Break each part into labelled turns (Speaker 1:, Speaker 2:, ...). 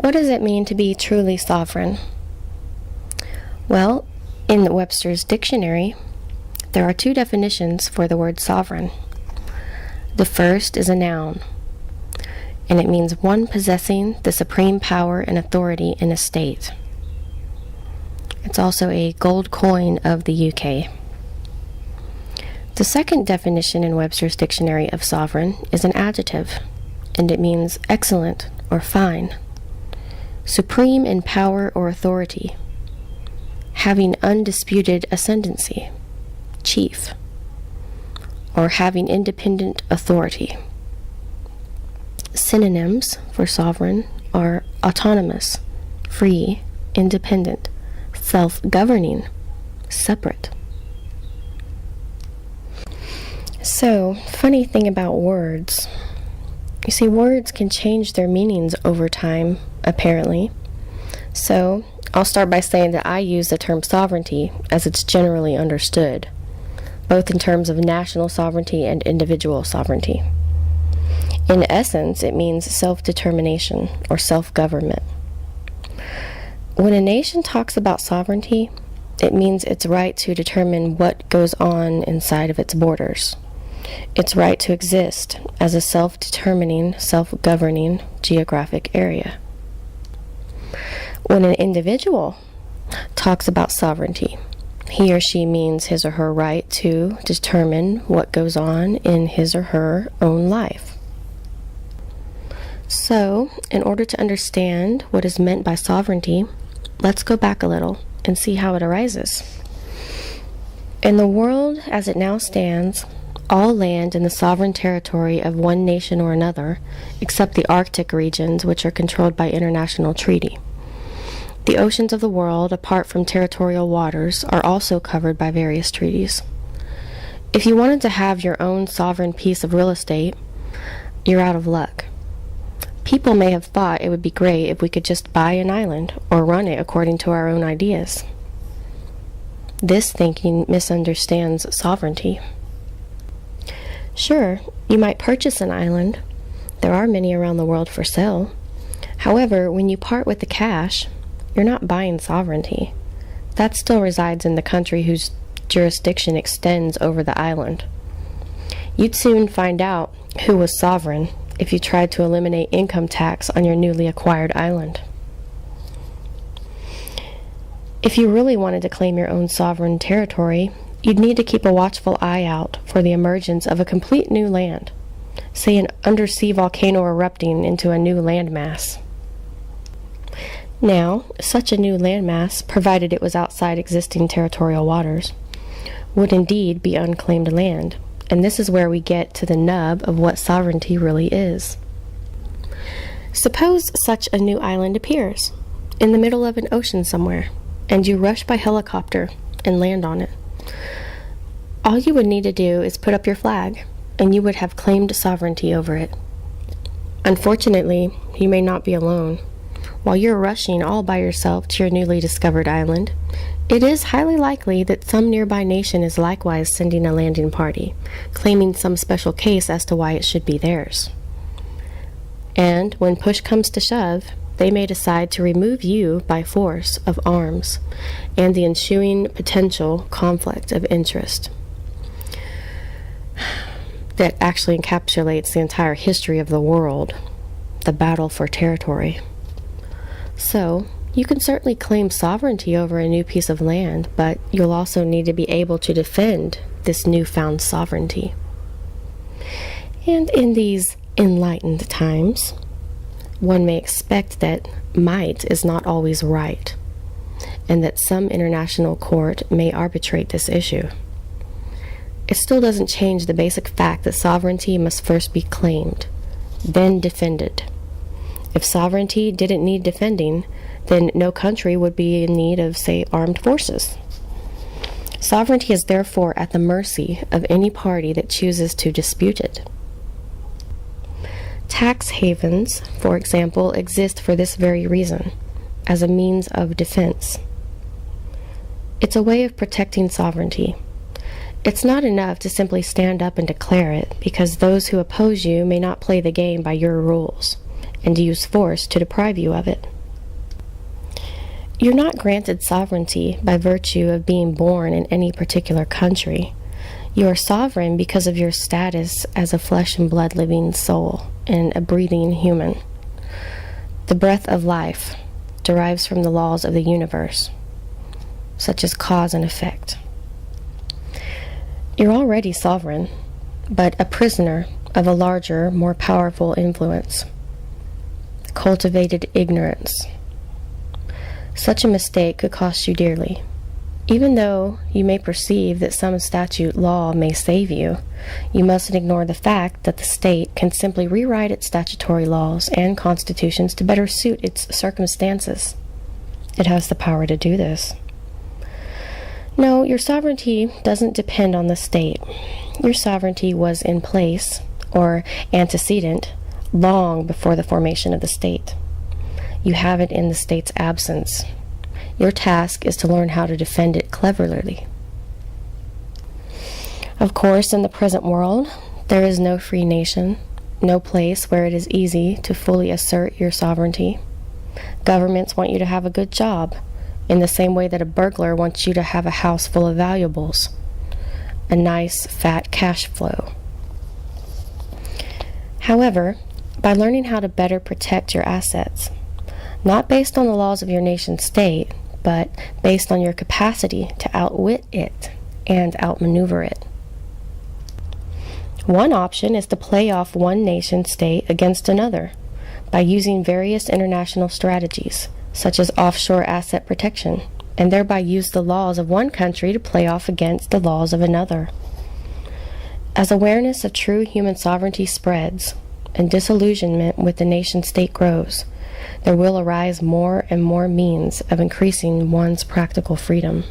Speaker 1: What does it mean to be truly sovereign? Well, in Webster's dictionary, there are two definitions for the word sovereign. The first is a noun, and it means one possessing the supreme power and authority in a state. It's also a gold coin of the UK. The second definition in Webster's dictionary of sovereign is an adjective, and it means excellent or fine, supreme in power or authority, having undisputed ascendancy, chief, or having independent authority. Synonyms for sovereign are autonomous, free, independent, self-governing, separate. So, funny thing about words. You see, words can change their meanings over time, apparently. So, I'll start by saying that I use the term sovereignty as it's generally understood, both in terms of national sovereignty and individual sovereignty. In essence, it means self-determination or self-government. When a nation talks about sovereignty, it means its right to determine what goes on inside of its borders. Its right to exist as a self-determining, self-governing geographic area. When an individual talks about sovereignty, he or she means his or her right to determine what goes on in his or her own life. So, in order to understand what is meant by sovereignty, let's go back a little and see how it arises. In the world as it now stands, all land in the sovereign territory of one nation or another, except the Arctic regions, which are controlled by international treaty. The oceans of the world, apart from territorial waters, are also covered by various treaties. If you wanted to have your own sovereign piece of real estate, you're out of luck. People may have thought it would be great if we could just buy an island or run it according to our own ideas. This thinking misunderstands sovereignty. Sure, you might purchase an island. There are many around the world for sale. However, when you part with the cash, you're not buying sovereignty. That still resides in the country whose jurisdiction extends over the island. You'd soon find out who was sovereign if you tried to eliminate income tax on your newly acquired island. If you really wanted to claim your own sovereign territory, you'd need to keep a watchful eye out for the emergence of a complete new land, say an undersea volcano erupting into a new landmass. Now, such a new landmass, provided it was outside existing territorial waters, would indeed be unclaimed land, and this is where we get to the nub of what sovereignty really is. Suppose such a new island appears in the middle of an ocean somewhere, and you rush by helicopter and land on it. All you would need to do is put up your flag, and you would have claimed sovereignty over it. Unfortunately, you may not be alone. While you're rushing all by yourself to your newly discovered island, it is highly likely that some nearby nation is likewise sending a landing party, claiming some special case as to why it should be theirs. And when push comes to shove, they may decide to remove you by force of arms and the ensuing potential conflict of interest that actually encapsulates the entire history of the world, the battle for territory. So, you can certainly claim sovereignty over a new piece of land, but you'll also need to be able to defend this newfound sovereignty. And in these enlightened times, one may expect that might is not always right, and that some international court may arbitrate this issue. It still doesn't change the basic fact that sovereignty must first be claimed, then defended. If sovereignty didn't need defending, then no country would be in need of, say, armed forces. Sovereignty is therefore at the mercy of any party that chooses to dispute it. Tax havens, for example, exist for this very reason, as a means of defense. It's a way of protecting sovereignty. It's not enough to simply stand up and declare it, because those who oppose you may not play the game by your rules, and use force to deprive you of it. You're not granted sovereignty by virtue of being born in any particular country. You are sovereign because of your status as a flesh and blood living soul and a breathing human. The breath of life derives from the laws of the universe, such as cause and effect. You're already sovereign, but a prisoner of a larger, more powerful influence. Cultivated ignorance. Such a mistake could cost you dearly. Even though you may perceive that some statute law may save you, you mustn't ignore the fact that the state can simply rewrite its statutory laws and constitutions to better suit its circumstances. It has the power to do this. No, your sovereignty doesn't depend on the state. Your sovereignty was in place, or antecedent, long before the formation of the state. You have it in the state's absence. Your task is to learn how to defend it cleverly. Of course, in the present world, there is no free nation, no place where it is easy to fully assert your sovereignty. Governments want you to have a good job, in the same way that a burglar wants you to have a house full of valuables, a nice, fat cash flow. However, by learning how to better protect your assets, not based on the laws of your nation state, but based on your capacity to outwit it and outmaneuver it. One option is to play off one nation state against another by using various international strategies, such as offshore asset protection, and thereby use the laws of one country to play off against the laws of another. As awareness of true human sovereignty spreads, and disillusionment with the nation-state grows, there will arise more and more means of increasing one's practical freedom.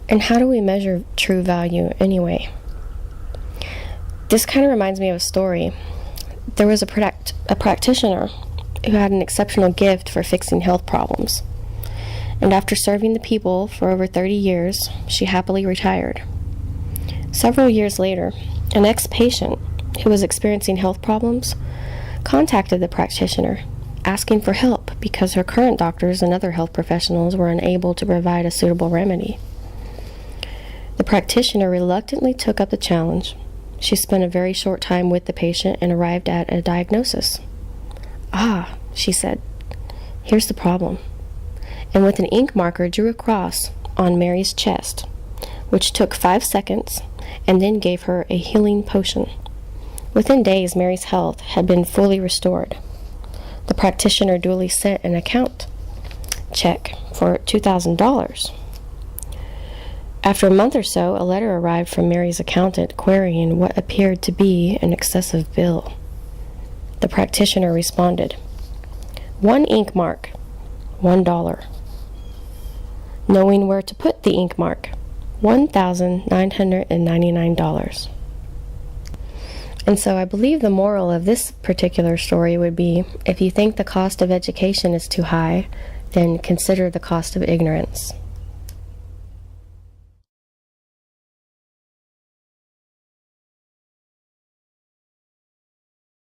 Speaker 1: And how do we measure true value anyway? This kind of reminds me of a story. There was a practitioner who had an exceptional gift for fixing health problems. And after serving the people for over 30 years, she happily retired. Several years later, an ex-patient who was experiencing health problems contacted the practitioner, asking for help because her current doctors and other health professionals were unable to provide a suitable remedy. The practitioner reluctantly took up the challenge. She spent a very short time with the patient and arrived at a diagnosis. "Ah," she said, "here's the problem," and with an ink marker drew a cross on Mary's chest, which took 5 seconds, and then gave her a healing potion. Within days, Mary's health had been fully restored. The practitioner duly sent an account check for $2,000. After a month or so, a letter arrived from Mary's accountant querying what appeared to be an excessive bill. The practitioner responded, "One ink mark, $1. Knowing where to put the ink mark, $1,999. And so I believe the moral of this particular story would be, if you think the cost of education is too high, then consider the cost of ignorance.